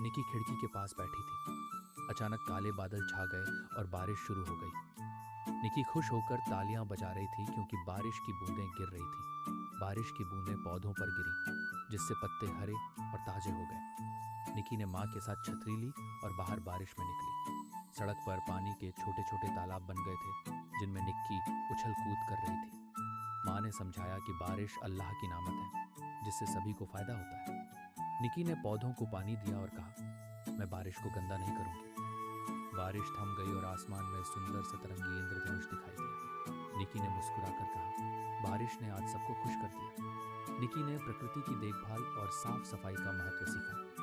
निकी खिड़की के पास बैठी थी। अचानक काले बादल छा गए और बारिश शुरू हो गई। निकी खुश होकर तालियां बजा रही थी क्योंकि बारिश की बूंदें गिर रही थी। बारिश की बूंदें पौधों पर गिरी, जिससे पत्ते हरे और ताजे हो गए। निकी ने माँ के साथ छतरी ली और बाहर बारिश में निकली। सड़क पर पानी के छोटे छोटे तालाब बन गए थे, जिनमें निक्की उछल कूद कर रही थी। माँ ने समझाया कि बारिश अल्लाह की नामत है, जिससे सभी को फायदा होता है। निकी ने पौधों को पानी दिया और कहा, मैं बारिश को गंदा नहीं करूंगी। बारिश थम गई और आसमान में सुंदर सतरंगी इंद्रधनुष दिखाई दिया। निकी ने मुस्कुराकर कहा, बारिश ने आज सबको खुश कर दिया। निकी ने प्रकृति की देखभाल और साफ सफाई का महत्व सीखा।